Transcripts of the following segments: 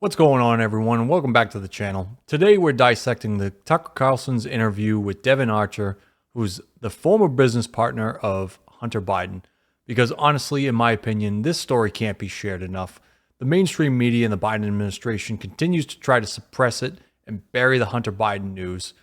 What's going on, everyone, and welcome back to the channel. Today we're dissecting the Tucker Carlson's interview with Devon Archer, who's the former business partner of Hunter Biden. Because honestly, in my opinion, this story can't be shared enough. The mainstream media and the Biden administration continues to try to suppress it and bury the Hunter Biden news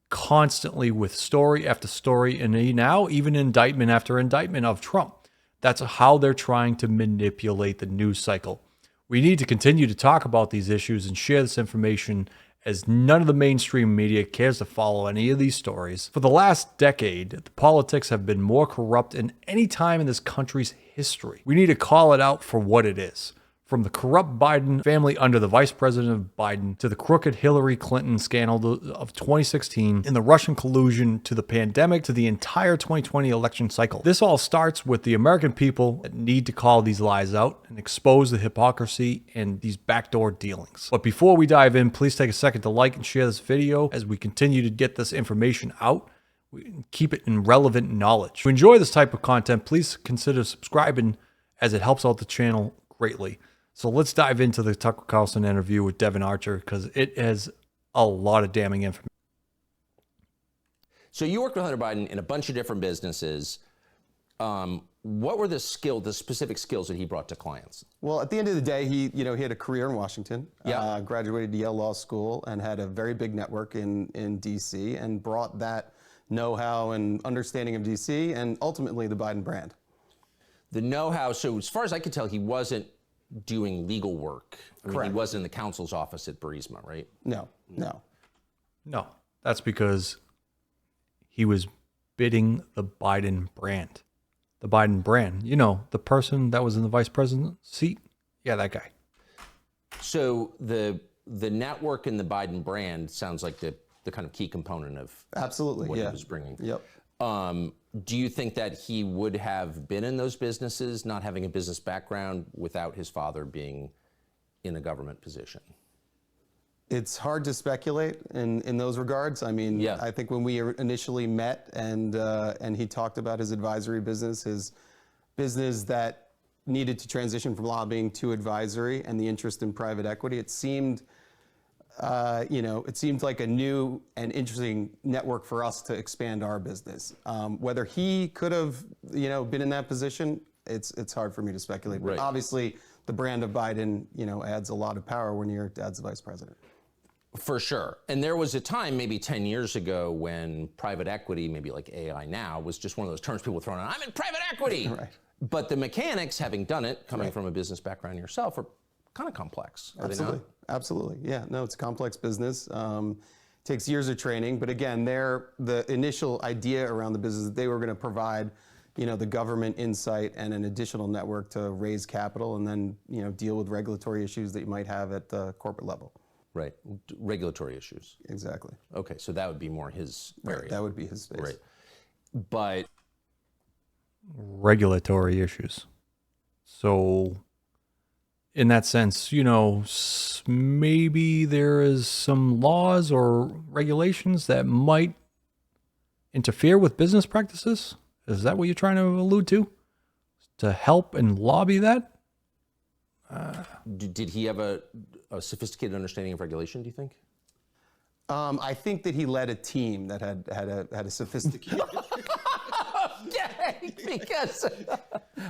constantly with story after story, and now even indictment after indictment of Trump. That's how they're trying to manipulate the news cycle. We need to continue to talk about these issues and share this information, as none of the mainstream media cares to follow any of these stories. For the last decade, the politics have been more corrupt than any time in this country's history. We need to call it out for what it is. From the corrupt Biden family under the vice president of Biden, to the crooked Hillary Clinton scandal of 2016, and the Russian collusion, to the pandemic, to the entire 2020 election cycle. This all starts with the American people that need to call these lies out and expose the hypocrisy and these backdoor dealings. But before we dive in, please take a second to like and share this video as we continue to get this information out. Keep it in relevant knowledge. If you enjoy this type of content, please consider subscribing, as it helps out the channel greatly. So let's dive into the Tucker Carlson interview with Devon Archer, because it has a lot of damning information. So you worked with Hunter Biden in a bunch of different businesses. What were the specific skills that he brought to clients? Well, at the end of the day, he had a career in Washington, Yeah. Graduated Yale Law School, and had a very big network in D.C., and brought that know-how and understanding of D.C. and ultimately the Biden brand. The know-how, so as far as I could tell, he wasn't doing legal work. I mean, he wasn't in the counsel's office at Burisma, right? No. No, that's because he was bidding the Biden brand. The Biden brand. You know, the person that was in the vice president seat? Yeah, that guy. So the network and the Biden brand sounds like the kind of key component of Absolutely, what yeah. he was bringing. Yep. Do you think that he would have been in those businesses, not having a business background, without his father being in a government position? It's hard to speculate in those regards. I mean, Yeah. I think when we initially met and he talked about his advisory business, his business that needed to transition from lobbying to advisory, and the interest in private equity, it seemed it seemed like a new and interesting network for us to expand our business. Whether he could have, been in that position, it's hard for me to speculate. Right. But obviously, the brand of Biden, adds a lot of power when your dad's the vice president. For sure. And there was a time, maybe 10 years ago, when private equity, maybe like AI now, was just one of those terms people throw around. I'm in private equity. Right. But the mechanics, having done it, coming from a business background yourself, are kind of complex. Are Absolutely. they not? Absolutely. Yeah. No, it's a complex business. Takes years of training. But again, the initial idea around the business that they were going to provide, the government insight and an additional network to raise capital, and then, deal with regulatory issues that you might have at the corporate level. Right. Regulatory issues. Exactly. Okay. So that would be more his area. Right. That would be his space. Right. But Regulatory issues. So in that sense, maybe there is some laws or regulations that might interfere with business practices. Is that what you're trying to allude to? To help and lobby that? did he have a sophisticated understanding of regulation, do you think? I think that he led a team that had a sophisticated. Okay, because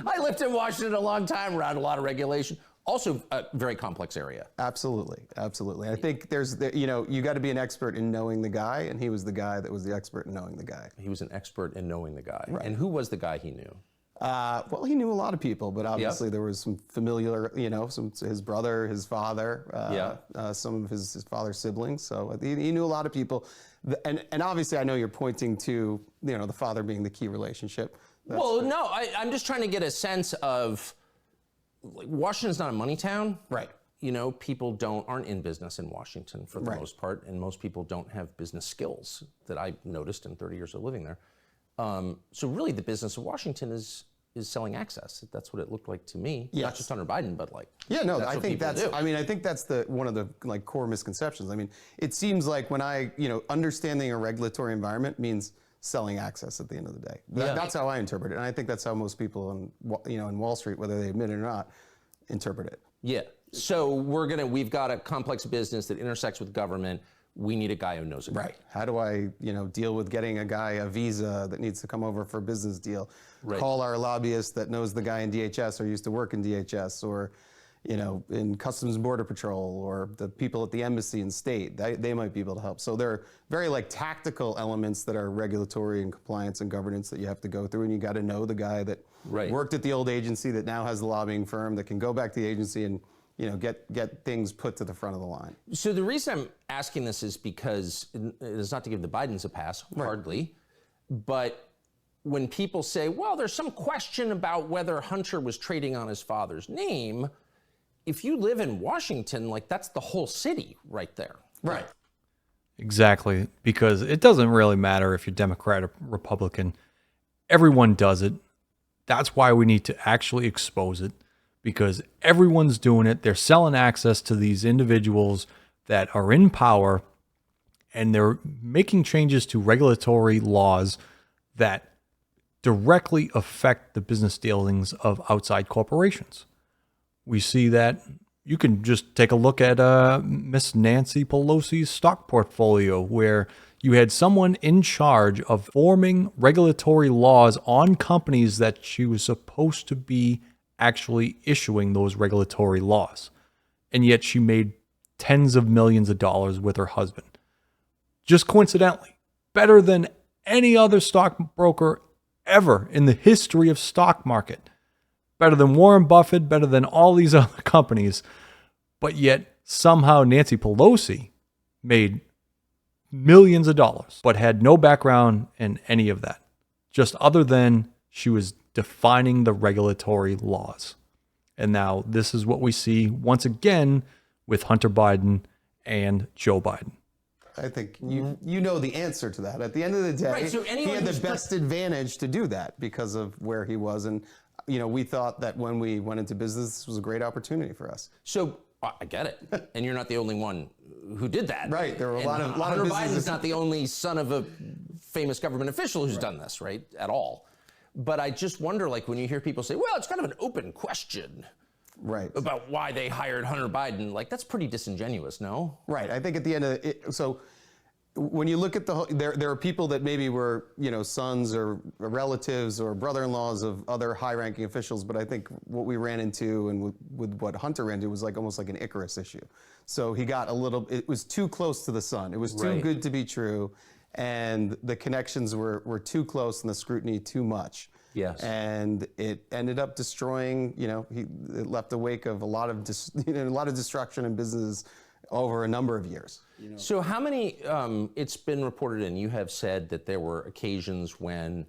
I lived in Washington a long time, around a lot of regulation. Also, a very complex area. Absolutely. I think you got to be an expert in knowing the guy, and he was the guy that was the expert in knowing the guy. He was an expert in knowing the guy. Right. And who was the guy he knew? Well, he knew a lot of people, but obviously there was some familiar, his brother, his father, some of his father's siblings. So he knew a lot of people. And obviously I know you're pointing to, the father being the key relationship. Well, no, I'm just trying to get a sense of, like, Washington's not a money town. Right. People aren't in business in Washington for the most part, and most people don't have business skills that I noticed in 30 years of living there. So really the business of Washington is selling access. That's what it looked like to me. Yes. Not just Hunter Biden, but I think that's one of the core misconceptions. I mean, it seems like when understanding a regulatory environment means selling access at the end of the day. That's how I interpret it. And I think that's how most people in Wall Street, whether they admit it or not, interpret it. Yeah. So we've got a complex business that intersects with government. We need a guy who knows it. Right. How do I, deal with getting a guy a visa that needs to come over for a business deal? Right. Call our lobbyist that knows the guy in DHS or used to work in DHS or, in Customs and Border Patrol or the people at the embassy and state. They might be able to help. So there are very tactical elements that are regulatory and compliance and governance that you have to go through, and you got to know the guy that worked at the old agency that now has the lobbying firm that can go back to the agency and get things put to the front of the line. So the reason I'm asking this is because it is not to give the Bidens a pass, hardly, but when people say, well, there's some question about whether Hunter was trading on his father's name, if you live in Washington, that's the whole city right there. Right. Exactly, because it doesn't really matter if you're Democrat or Republican. Everyone does it. That's why we need to actually expose it, because everyone's doing it. They're selling access to these individuals that are in power, and they're making changes to regulatory laws that directly affect the business dealings of outside corporations. We see that. You can just take a look at Miss Nancy Pelosi's stock portfolio, where you had someone in charge of forming regulatory laws on companies that she was supposed to be actually issuing those regulatory laws. And yet she made tens of millions of dollars with her husband. Just coincidentally, better than any other stockbroker ever in the history of stock market. Better than Warren Buffett, better than all these other companies. But yet somehow Nancy Pelosi made millions of dollars, but had no background in any of that. Just other than she was defining the regulatory laws. And now this is what we see once again with Hunter Biden and Joe Biden. I think you know the answer to that. At the end of the day, so he had the best advantage to do that because of where he was. And, we thought that when we went into business, this was a great opportunity for us. So I get it. And you're not the only one who did that. Right. There were a lot of Hunter businesses. Biden's not the only son of a famous government official who's done this, right? At all. But I just wonder, when you hear people say, well, it's kind of an open question. Right. About why they hired Hunter Biden, that's pretty disingenuous, no? Right. I think at the end of it, so when you look at the whole, there are people that maybe were, sons or relatives or brother-in-laws of other high-ranking officials, but I think what we ran into and with what Hunter ran into was almost like an Icarus issue. So he got it was too close to the sun. It was too good to be true, and the connections were too close and the scrutiny too much. Yes. And it ended up destroying, it left a wake of a lot of destruction in business over a number of years. So how many, it's been reported and you have said that there were occasions when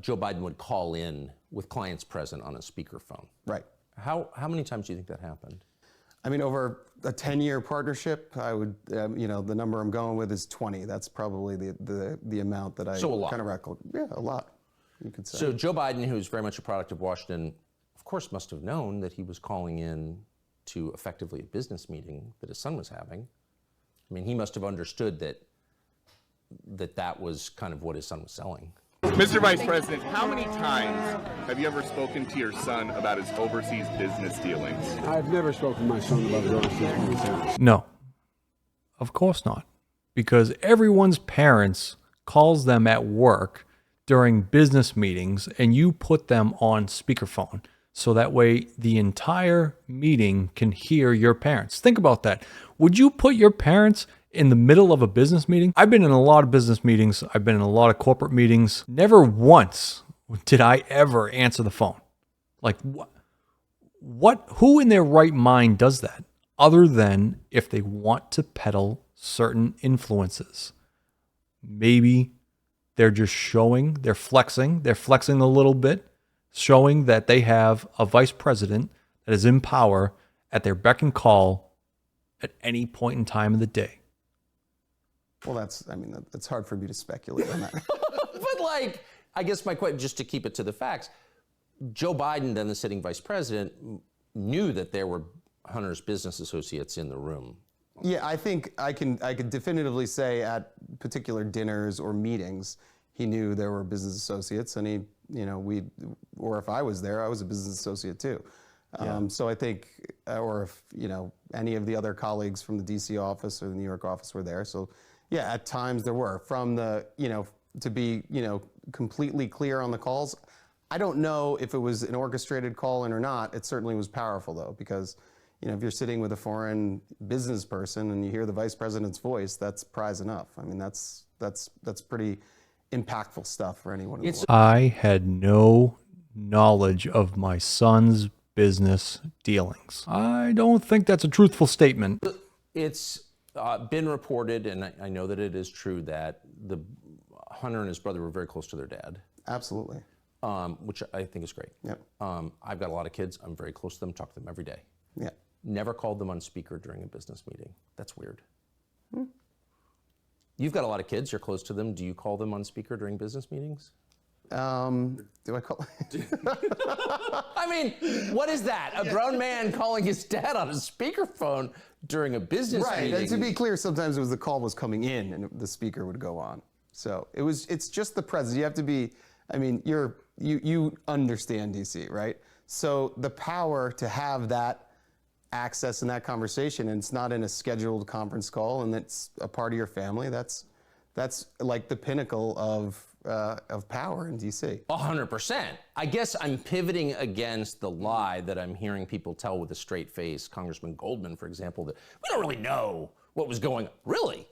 Joe Biden would call in with clients present on a speakerphone. Right. How many times do you think that happened? I mean, over a 10-year partnership, I would, the number I'm going with is 20. That's probably the amount that I kind of record. Yeah, a lot, you could say. So Joe Biden, who's very much a product of Washington, of course must have known that he was calling in to effectively a business meeting that his son was having. I mean, he must have understood that was kind of what his son was selling. Mr. Vice President, how many times have you ever spoken to your son about his overseas business dealings? I've never spoken to my son about his overseas business dealings. No, of course not. Because everyone's parents calls them at work during business meetings and you put them on speakerphone. So that way the entire meeting can hear your parents. Think about that. Would you put your parents in the middle of a business meeting? I've been in a lot of business meetings. I've been in a lot of corporate meetings. Never once did I ever answer the phone. Who in their right mind does that? Other than if they want to peddle certain influences. Maybe they're just they're flexing a little bit, showing that they have a vice president that is in power at their beck and call at any point in time of the day. Well, that's hard for me to speculate on that. But I guess my question, just to keep it to the facts, Joe Biden, then the sitting vice president, knew that there were Hunter's business associates in the room. Yeah, I think I could definitively say at particular dinners or meetings, he knew there were business associates, and or if I was there, I was a business associate too. So I think, or if, any of the other colleagues from the DC office or the New York office were there. So yeah, at times there were. From the, to be, completely clear on the calls, I don't know if it was an orchestrated call in or not. It certainly was powerful though, because if you're sitting with a foreign business person and you hear the vice president's voice, that's prize enough. I mean, that's pretty impactful stuff for anyone. I had no knowledge of my son's business dealings. I don't think that's a truthful statement. It's been reported, and I know that it is true, that Hunter and his brother were very close to their dad. Absolutely. Which I think is great. Yep. I've got a lot of kids. I'm very close to them, talk to them every day. Yeah. Never called them on speaker during a business meeting. That's weird. You've got a lot of kids. You're close to them. Do you call them on speaker during business meetings? Do I call? I mean, what is that? A grown man calling his dad on a speakerphone during a business meeting? Right. And to be clear, sometimes it was the call was coming in and the speaker would go on. So it's just the presence. You have to be. I mean, you understand DC, right? So the power to have that access in that conversation, and it's not in a scheduled conference call, and it's a part of your family. That's like the pinnacle of power in DC. 100%. I guess I'm pivoting against the lie that I'm hearing people tell with a straight face. Congressman Goldman, for example, that we don't really know what was going on. Really?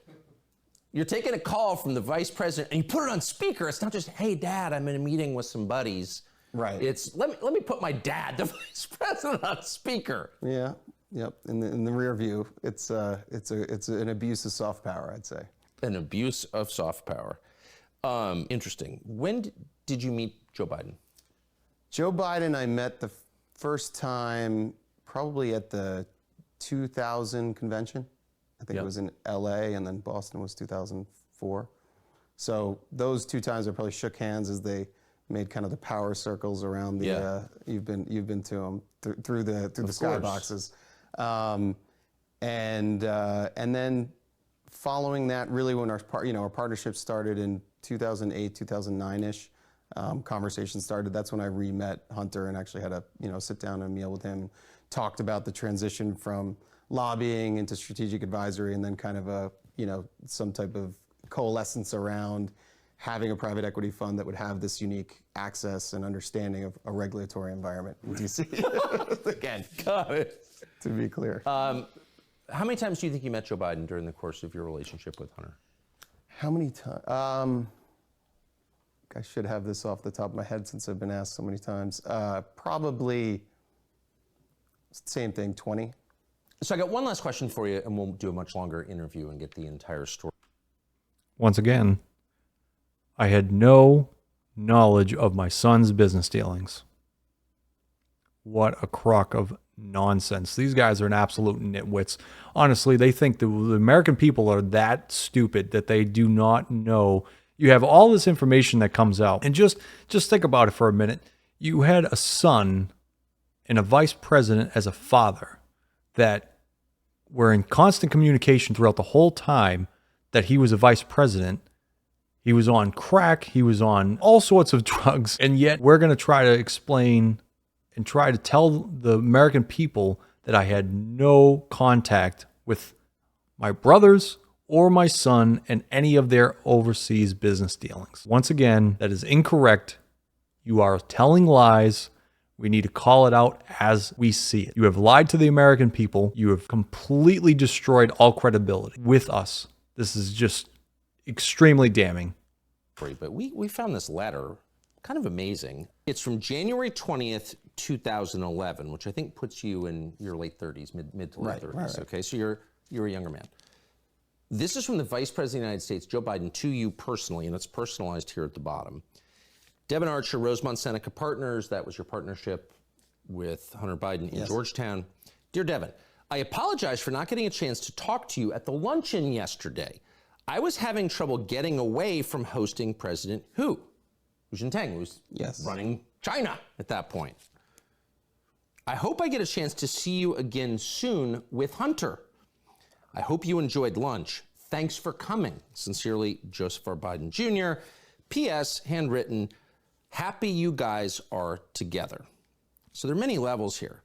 You're taking a call from the vice president and you put it on speaker. It's not just, hey, Dad, I'm in a meeting with some buddies. Right. It's let me put my dad, the vice president, on speaker. Yeah. Yep. In the rear view, it's an abuse of soft power, I'd say. An abuse of soft power. Interesting. When did you meet Joe Biden? Joe Biden, I met the first time probably at the 2000 convention. I think it was in LA, and then Boston was 2004. So those two times I probably shook hands as they made kind of the power circles around the. You've been to them through the skyboxes, and then following that, really when our partnership started in 2008, 2009-ish, conversation started. That's when I re-met Hunter and actually had a sit down and meal with him, talked about the transition from lobbying into strategic advisory, and then kind of some type of coalescence around having a private equity fund that would have this unique access and understanding of a regulatory environment in DC. Again, got it. To be clear. How many times do you think you met Joe Biden during the course of your relationship with Hunter? How many times? I should have this off the top of my head since I've been asked so many times. Probably same thing, 20. So I got one last question for you, and we'll do a much longer interview and get the entire story. Once again, I had no knowledge of my son's business dealings. What a crock of nonsense. These guys are an absolute nitwits. Honestly, they think the American people are that stupid that they do not know. You have all this information that comes out. And just think about it for a minute. You had a son and a vice president as a father that were in constant communication throughout the whole time that he was a vice president. He was on crack. He was on all sorts of drugs. And yet we're going to try to explain and try to tell the American people that I had no contact with my brothers or my son and any of their overseas business dealings. Once again, that is incorrect. You are telling lies. We need to call it out as we see it. You have lied to the American people. You have completely destroyed all credibility with us. This is just extremely damning. But we found this letter kind of amazing. It's from January 20th, 2011, which I think puts you in your late 30s, mid to late 30s. Right. Okay, so you're a younger man. This is from the Vice President of the United States, Joe Biden, to you personally, and it's personalized here at the bottom. Devon Archer, Rosemont Seneca Partners, that was your partnership with Hunter Biden in Georgetown. Dear Devon, I apologize for not getting a chance to talk to you at the luncheon yesterday. I was having trouble getting away from hosting President Hu Jintang, who was running China at that point. I hope I get a chance to see you again soon with Hunter. I hope you enjoyed lunch. Thanks for coming. Sincerely, Joseph R. Biden Jr. P.S. Handwritten, happy you guys are together. So there are many levels here.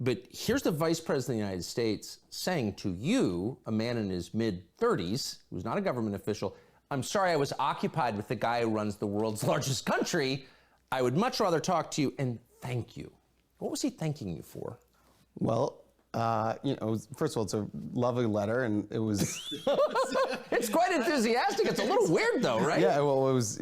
But here's the Vice President of the United States saying to you, a man in his mid-30s, who's not a government official, I'm sorry I was occupied with the guy who runs the world's largest country. I would much rather talk to you and thank you. What was he thanking you for? Well, first of all, it's a lovely letter, and it was. It's quite enthusiastic. It's a little weird, though, right? Yeah, well, it was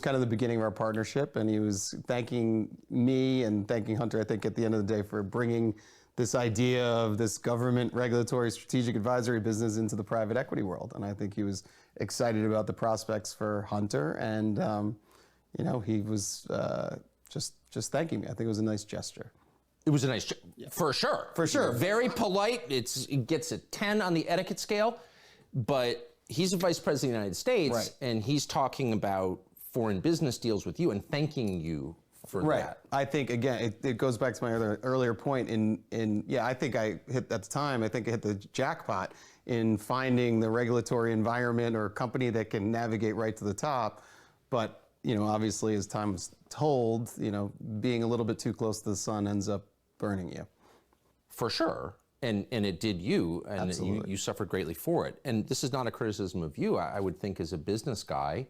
kind of the beginning of our partnership, and he was thanking me and thanking Hunter, I think, at the end of the day, for bringing this idea of this government regulatory strategic advisory business into the private equity world. And I think he was excited about the prospects for Hunter, and he was just thanking me. I think it was a nice gesture. It was a nice, for sure. For sure. Very polite. It gets a 10 on the etiquette scale, but he's a vice president of the United States, Right. and he's talking about foreign business deals with you and thanking you for that. I think, again, it goes back to my earlier point I think I hit the jackpot in finding the regulatory environment or company that can navigate right to the top. But, obviously, as time was told, being a little bit too close to the sun ends up burning you. For sure. And it did you, and Absolutely. you suffered greatly for it. And this is not a criticism of you. I would think as a business guy,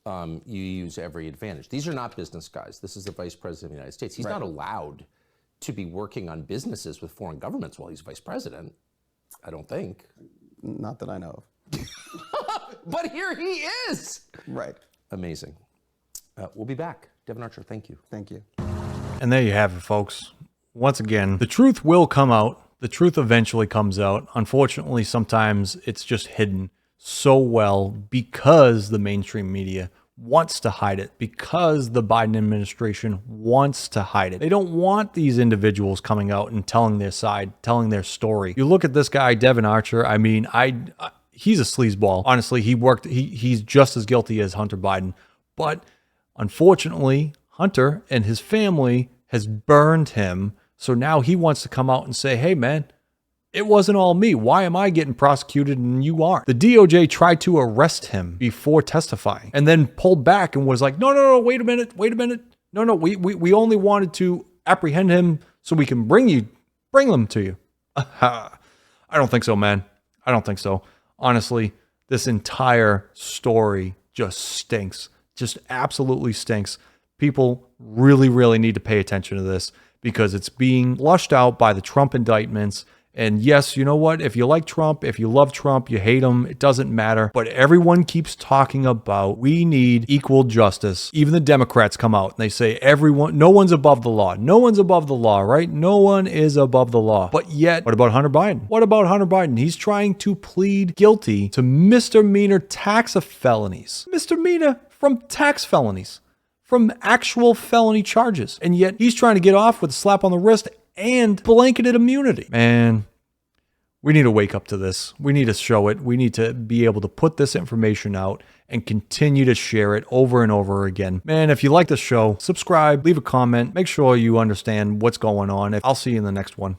you use every advantage. These are not business guys. This is the Vice President of the United States. He's Right. not allowed to be working on businesses with foreign governments while he's Vice President, I don't think. Not that I know of. But here he is. Right. Amazing. We'll be back. Devon Archer, thank you. Thank you. And there you have it, folks. Once again, the truth will come out. The truth eventually comes out. Unfortunately, sometimes it's just hidden so well because the mainstream media wants to hide it, because the Biden administration wants to hide it. They don't want these individuals coming out and telling their side, telling their story. You look at this guy, Devon Archer. I mean, he's a sleazeball. Honestly, he's just as guilty as Hunter Biden. But unfortunately, Hunter and his family has burned him. So now he wants to come out and say, hey, man, it wasn't all me. Why am I getting prosecuted and you aren't? The DOJ tried to arrest him before testifying and then pulled back and was like, no, wait a minute. No, we only wanted to apprehend him so we can bring them to you. I don't think so, man. I don't think so. Honestly, this entire story just stinks. Just absolutely stinks. People really, really need to pay attention to this because it's being flushed out by the Trump indictments. And yes, you know what? If you like Trump, if you love Trump, you hate him, it doesn't matter. But everyone keeps talking about we need equal justice. Even the Democrats come out and they say no one's above the law. No one's above the law, right? No one is above the law. But yet, what about Hunter Biden? What about Hunter Biden? He's trying to plead guilty to misdemeanor tax felonies. Misdemeanor from tax felonies. From actual felony charges. And yet he's trying to get off with a slap on the wrist and blanketed immunity. Man, we need to wake up to this. We need to show it. We need to be able to put this information out and continue to share it over and over again. Man, if you like the show, subscribe, leave a comment, make sure you understand what's going on. I'll see you in the next one.